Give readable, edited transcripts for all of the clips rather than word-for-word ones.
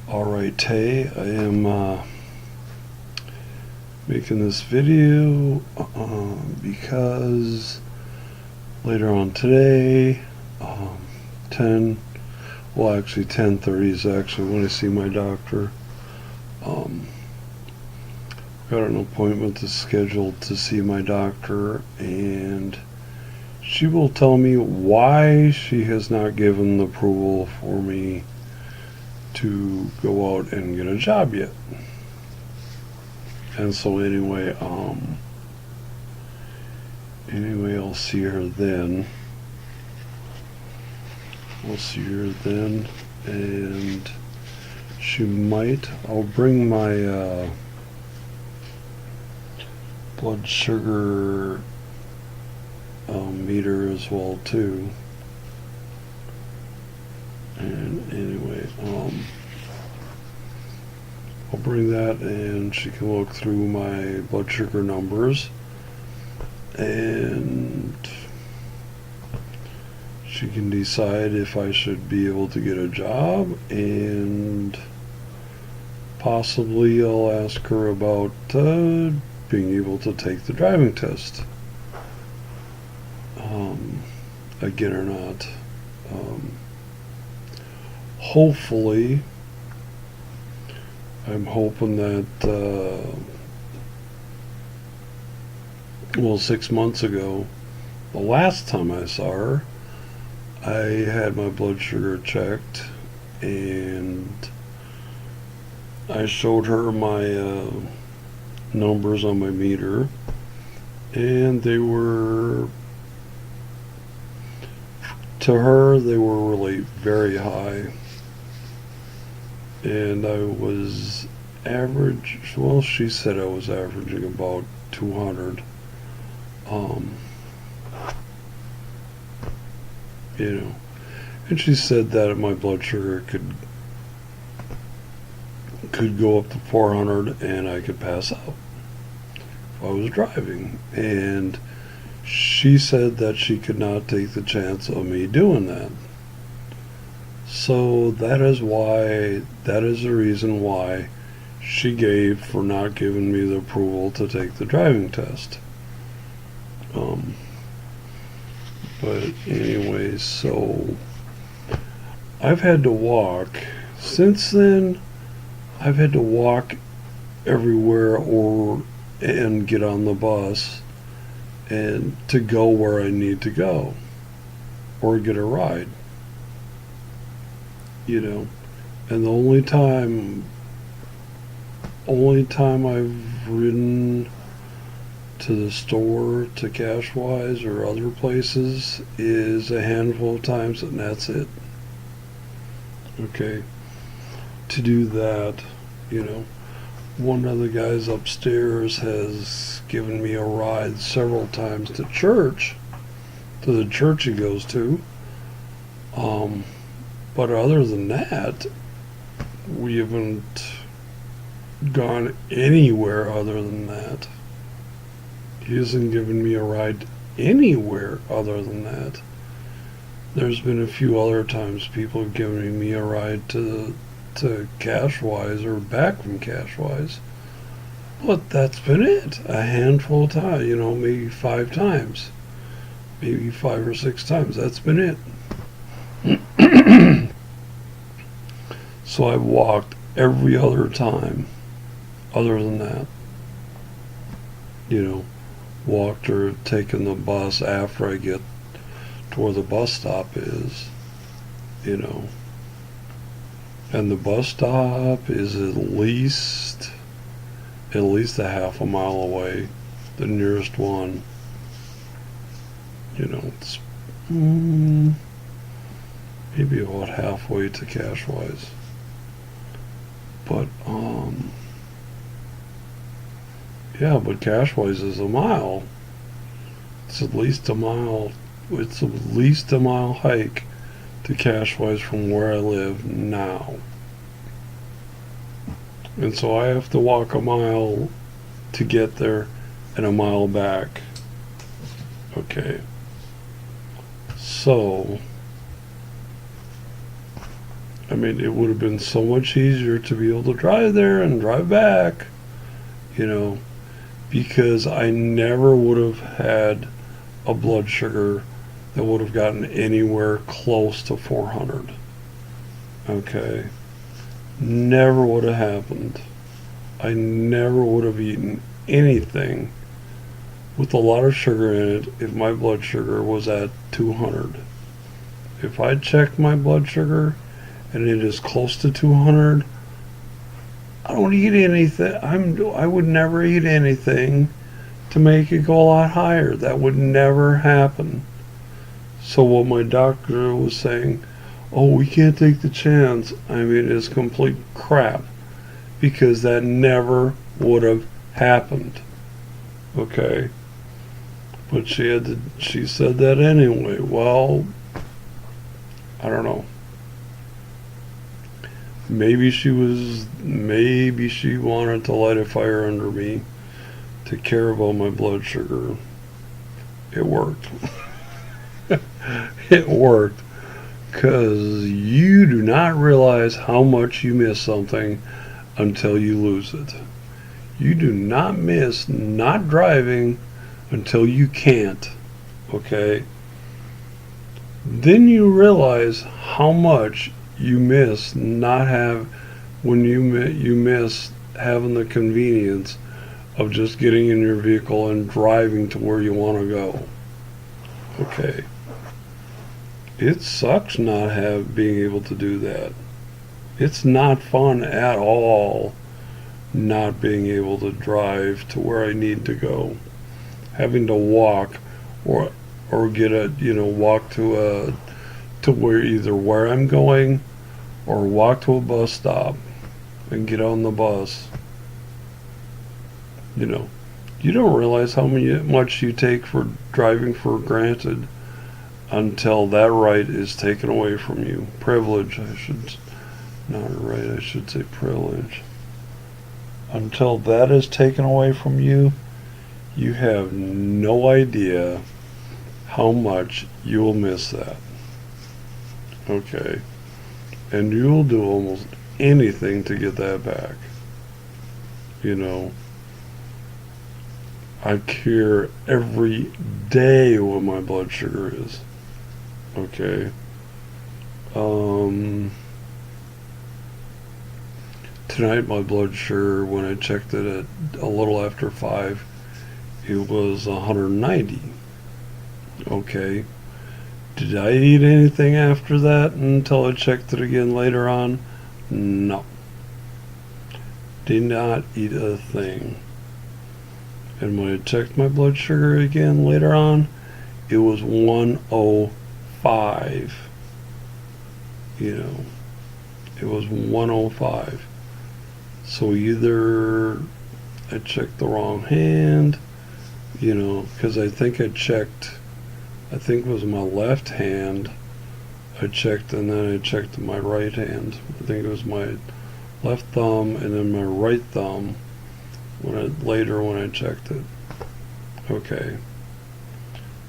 Alright, Tay, I am making this video because later on today, 10:30 is actually when I see my doctor. Got an appointment scheduled to see my doctor, and she will tell me why she has not given the approval for me to go out and get a job yet. And so anyway, I'll see her then. And I'll bring my blood sugar meter as well too. And anyway, I'll bring that, and she can look through my blood sugar numbers, and she can decide if I should be able to get a job, and possibly I'll ask her about being able to take the driving test again or not. Hopefully, I'm hoping that 6 months ago, the last time I saw her, I had my blood sugar checked, and I showed her my numbers on my meter, and they were really very high, and I was she said I was averaging about 200. And she said that my blood sugar could go up to 400 and I could pass out if I was driving. And she said that she could not take the chance of me doing that. So that is the reason why she gave for not giving me the approval to take the driving test. But anyway, so I've had to walk. Since then, I've had to walk everywhere and get on the bus and to go where I need to go or get a ride. And the only time I've ridden to the store, to Cashwise or other places, is a handful of times, and that's it. Okay. To do that, one of the guys upstairs has given me a ride several times to the church he goes to. But other than that, we haven't gone anywhere other than that. He hasn't given me a ride anywhere other than that. There's been a few other times people have given me a ride to Cashwise or back from Cashwise, but that's been it. A handful of times, maybe 5 times, maybe 5 or 6 times. That's been it. So I've walked every other time other than that. Walked or taken the bus after I get to where the bus stop is, and the bus stop is at least a half a mile away, the nearest one. It's maybe about halfway to Cashwise, but but Cashwise is a mile. It's at least a mile. It's at least a mile hike to Cashwise from where I live now. And so I have to walk a mile to get there and a mile back. Okay. So I mean, it would have been so much easier to be able to drive there and drive back, you know, because I never would have had a blood sugar that would have gotten anywhere close to 400. Okay? Never would have happened. I never would have eaten anything with a lot of sugar in it if my blood sugar was at 200. If I checked my blood sugar and it is close to 200, I don't eat anything. I would never eat anything to make it go a lot higher. That would never happen. So what my doctor was saying, oh, we can't take the chance, I mean, is complete crap, because that never would have happened. Okay? But she said that anyway. Well, I don't know. Maybe she wanted to light a fire under me to care about my blood sugar. It worked. It worked. Because you do not realize how much you miss something until you lose it. You do not miss not driving until you can't. Okay? Then you realize how much you miss when you miss having the convenience of just getting in your vehicle and driving to where you want to go. Okay. It sucks not being able to do that. It's not fun at all not being able to drive to where I need to go. Having to walk or walk to where I'm going, or walk to a bus stop and get on the bus. You don't realize how much you take for driving for granted until that right is taken away from you. Privilege, I should say privilege. Until that is taken away from you, you have no idea how much you will miss that. Okay? And you will do almost anything to get that back. I care every day what my blood sugar is. Okay? Tonight my blood sugar, when I checked it at a little after 5, it was 190. Okay? Did I eat anything after that until I checked it again later on? No. Did not eat a thing. And when I checked my blood sugar again later on, it was 105. It was 105. So either I checked the wrong hand, because I think it was my left hand I checked, and then I checked my right hand. I think it was my left thumb and then my right thumb when I checked it. Okay.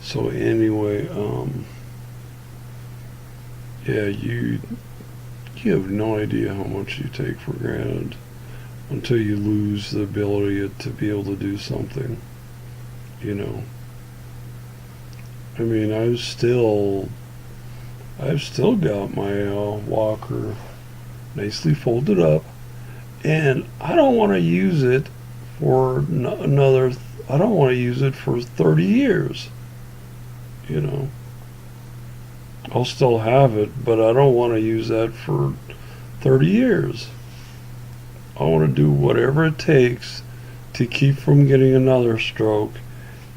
So anyway, yeah, you have no idea how much you take for granted until you lose the ability to be able to do something. I mean, I've still got my walker nicely folded up, and I don't want to use it for I don't want to use it for 30 years. I'll still have it, but I don't want to use that for 30 years. I want to do whatever it takes to keep from getting another stroke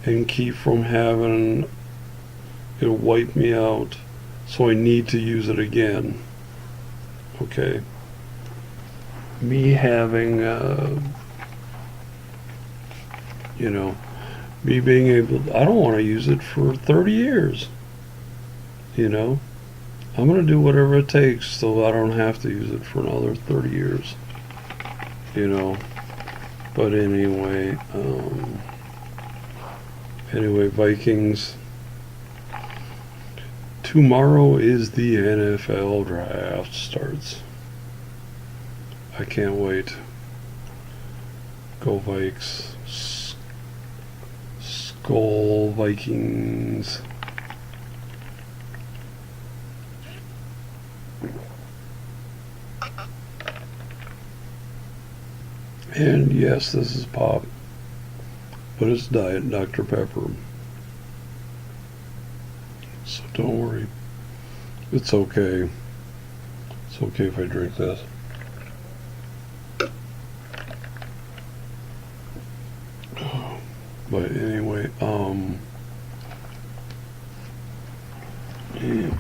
and keep from having it wipe me out, so I need to use it again. Okay? Me having, me being able, I don't want to use it for 30 years. I'm going to do whatever it takes so I don't have to use it for another 30 years. But anyway, Vikings tomorrow is the NFL draft starts. I can't wait. Go Vikes. Skull Vikings. And yes, this is pop, but it's Diet Dr. Pepper. So don't worry. It's okay. It's okay if I drink this. But anyway, yeah.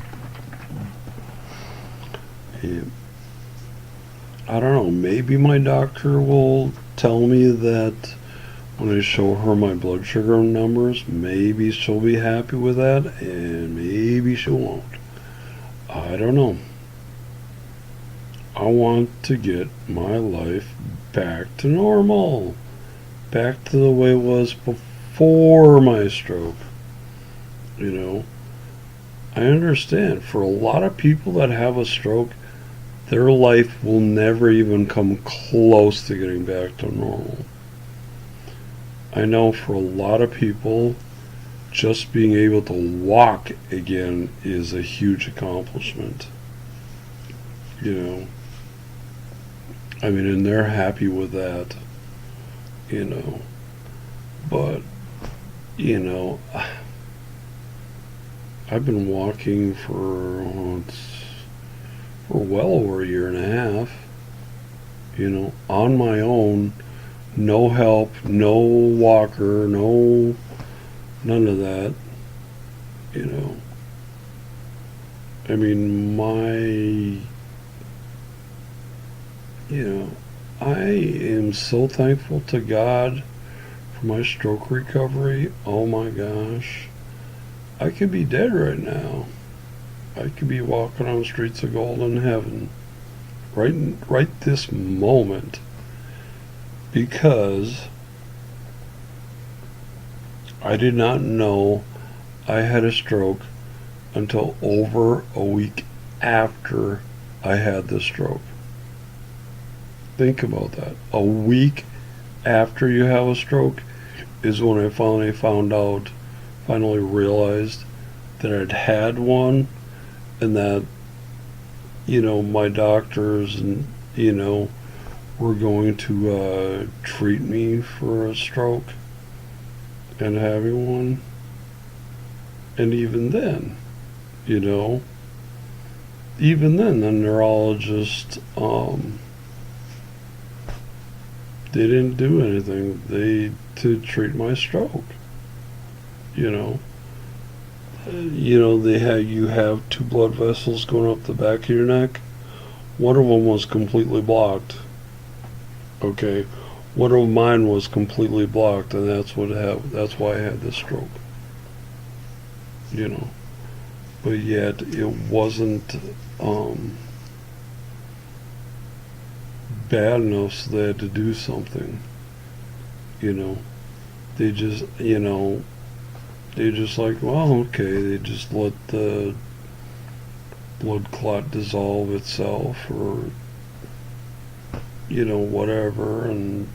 Yeah. I don't know, maybe my doctor will tell me that when I show her my blood sugar numbers, maybe she'll be happy with that, and maybe she won't. I don't know. I want to get my life back to normal. Back to the way it was before my stroke. You know, I understand for a lot of people that have a stroke, their life will never even come close to getting back to normal. I know for a lot of people, just being able to walk again is a huge accomplishment. You know, I mean, and they're happy with that. You know, but, you know, I've been walking for well over a year and a half, you know, on my own, no help, no walker, none of that, you know. I mean, I am so thankful to God for my stroke recovery. Oh my gosh. I could be dead right now. I could be walking on the streets of gold in heaven right this moment, because I did not know I had a stroke until over a week after I had the stroke. Think about that. A week after you have a stroke is when I finally realized that I'd had one, and that, you know, my doctors and, you know, were going to treat me for a stroke and having one. And even then, you know, the neurologist, they didn't do anything to treat my stroke. You know, you have two blood vessels going up the back of your neck. One of them was completely blocked. Okay, one of mine was completely blocked, and that's why I had this stroke. You know, but yet it wasn't bad enough so they had to do something. You know, they just like, well, okay, they just let the blood clot dissolve itself, or, you know, whatever, and,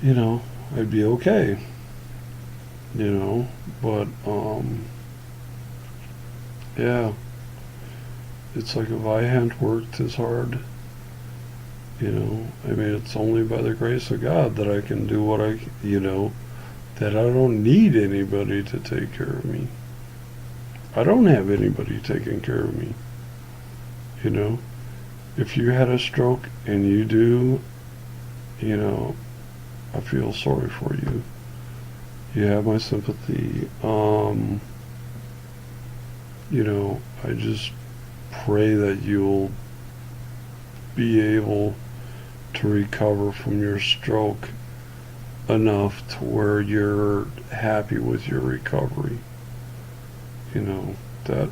you know, I'd be okay. You know, but, yeah, it's like if I hadn't worked as hard, you know, I mean, it's only by the grace of God that I can do what that I don't need anybody to take care of me. I don't have anybody taking care of me. You know, if you had a stroke and you do, you know, I feel sorry for you. You have my sympathy. You know, I just pray that you'll be able to recover from your stroke enough to where you're happy with your recovery. You know, that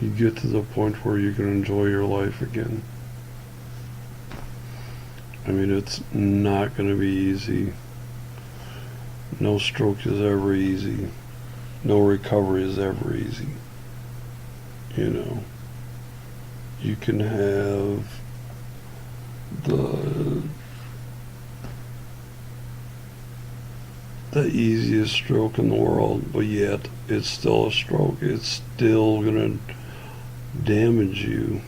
you get to the point where you can enjoy your life again. I mean, it's not going to be easy. No stroke is ever easy. No recovery is ever easy. You know, you can have the easiest stroke in the world, but yet it's still a stroke. It's still gonna damage you.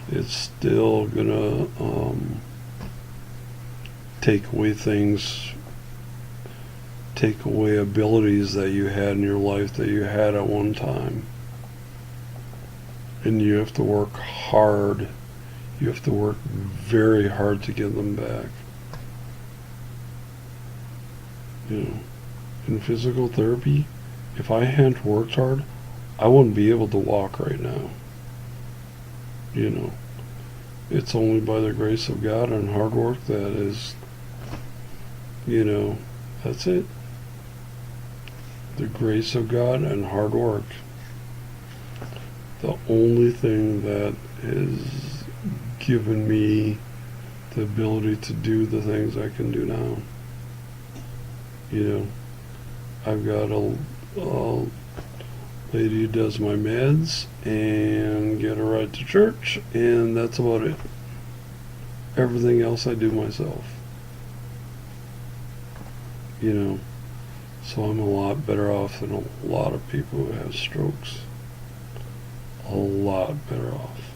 It's still gonna take away things, take away abilities that you had in your life that you had at one time. And you have to work hard. You have to work very hard to get them back. You know, in physical therapy, if I hadn't worked hard, I wouldn't be able to walk right now. You know, it's only by the grace of God and hard work that is, you know, that's it. The grace of God and hard work. The only thing that has given me the ability to do the things I can do now. You know, I've got a lady who does my meds and get a ride to church, and that's about it. Everything else I do myself. You know, so I'm a lot better off than a lot of people who have strokes. A lot better off.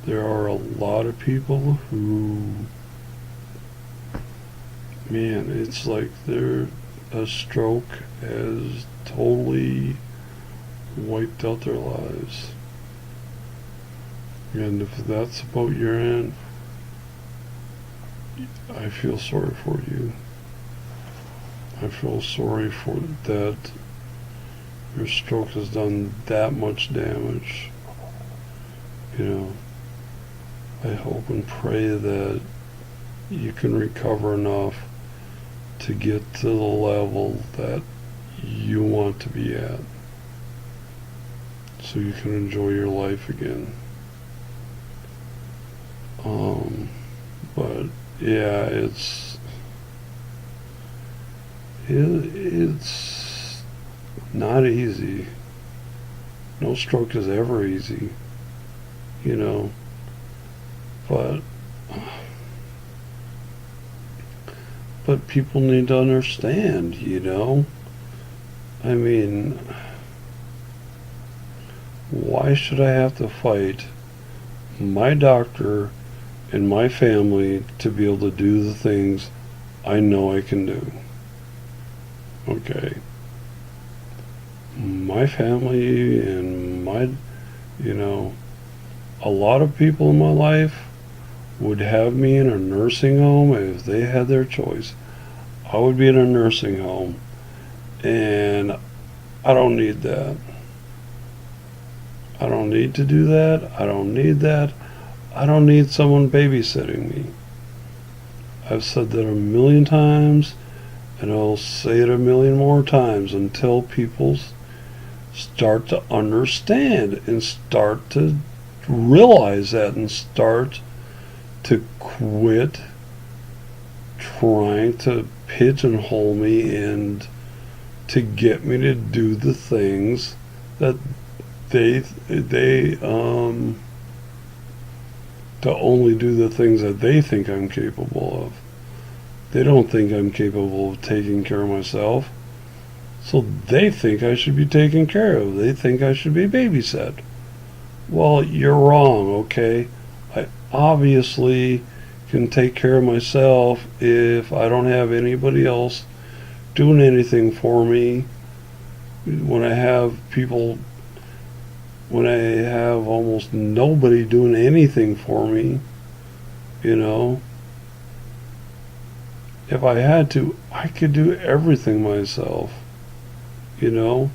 There are a lot of people who, man, it's like a stroke has totally wiped out their lives. And if that's the boat you're in, I feel sorry for you. I feel sorry for that your stroke has done that much damage. You know, I hope and pray that you can recover enough to get to the level that you want to be at, so you can enjoy your life again. But yeah, it's not easy. No stroke is ever easy, you know, but people need to understand, you know. I mean, why should I have to fight my doctor and my family to be able to do the things I know I can do? Okay. My family and you know, a lot of people in my life would have me in a nursing home if they had their choice. I would be in a nursing home, and I don't need that. I don't need to do that. I don't need that. I don't need someone babysitting me. I've said that a million times, and I'll say it a million more times until people start to understand and start to realize that and start to quit trying to pigeonhole me and to get me to do the things that they to only do the things that they think I'm capable of. They don't think I'm capable of taking care of myself, so they think I should be taken care of. They think I should be babysat. Well, you're wrong, okay? I obviously can take care of myself if I don't have anybody else doing anything for me. When I have almost nobody doing anything for me, you know, if I had to, I could do everything myself, you know.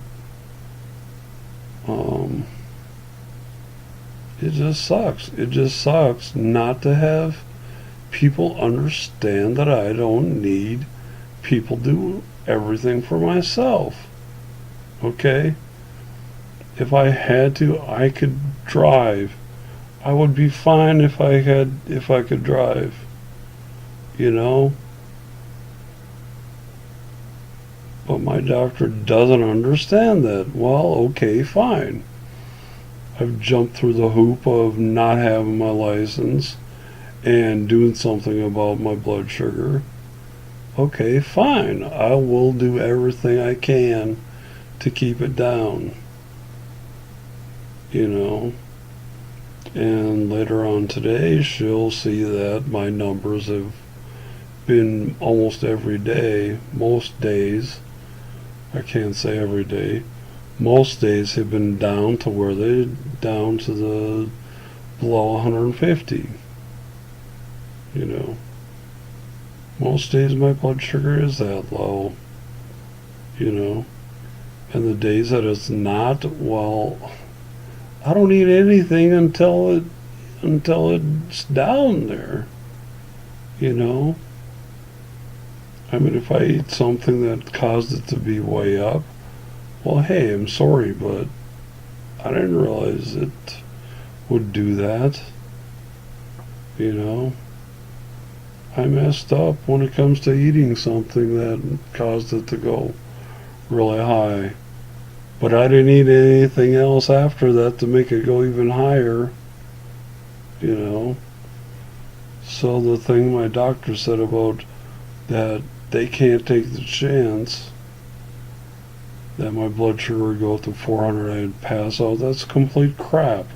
It just sucks. It just sucks not to have people understand that I don't need people do everything for myself. Okay? If I had to, I could drive. I would be fine if I could drive. You know? But my doctor doesn't understand that. Well, okay, fine. I've jumped through the hoop of not having my license and doing something about my blood sugar. Okay, fine. I will do everything I can to keep it down. You know? And later on today, she'll see that my numbers have been almost every day, most days, I can't say every day, most days have been down to where they're down to the below 150. You know, most days my blood sugar is that low. You know, and the days that it's not, well, I don't eat anything until it's down there. You know, I mean, if I eat something that caused it to be way up, well, hey, I'm sorry, but I didn't realize it would do that. You know, I messed up when it comes to eating something that caused it to go really high. But I didn't eat anything else after that to make it go even higher. You know, so the thing my doctor said about that they can't take the chance that my blood sugar would go to 400 and I'd pass out, that's complete crap.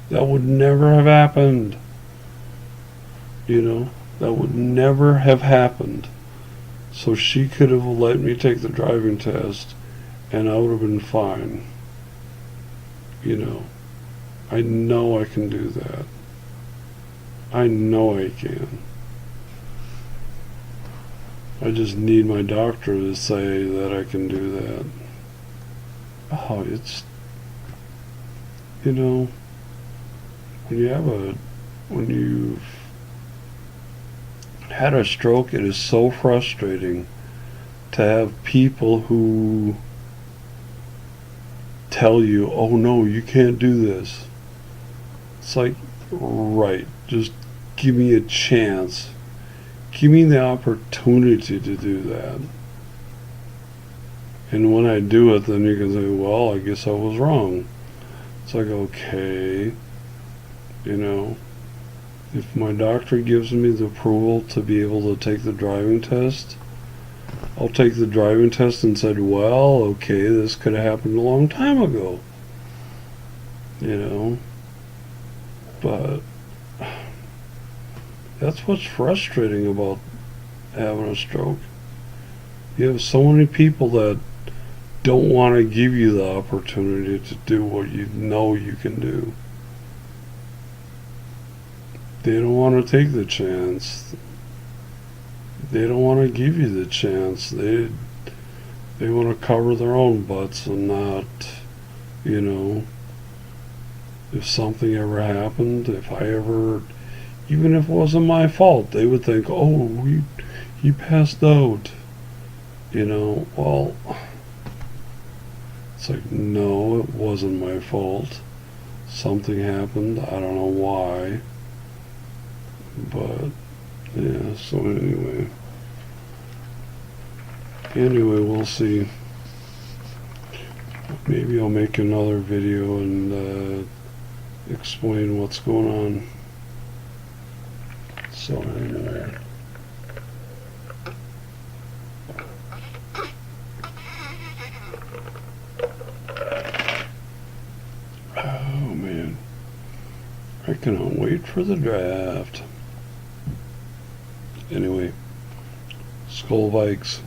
That would never have happened. You know, that would never have happened. So she could have let me take the driving test and I would have been fine. You know, I know I can do that. I know I can. I just need my doctor to say that I can do that. Oh, it's, you know, when you've had a stroke, it is so frustrating to have people who tell you, oh no, you can't do this. It's like, right, just give me a chance. Give me the opportunity to do that. And when I do it, then you can say, well, I guess I was wrong. It's like, okay, you know, if my doctor gives me the approval to be able to take the driving test, I'll take the driving test and said, well, okay, this could have happened a long time ago. You know, but that's what's frustrating about having a stroke. You have so many people that don't want to give you the opportunity to do what you know you can do. They don't want to take the chance. They don't want to give you the chance. They want to cover their own butts and not, you know, if something ever happened, if I ever, even if it wasn't my fault, they would think, oh, he passed out. You know, well, it's like, no, it wasn't my fault. Something happened. I don't know why. But, yeah, so anyway. We'll see. Maybe I'll make another video and explain what's going on. So anyway. Oh man. I cannot wait for the draft. Anyway, Skull Vikes.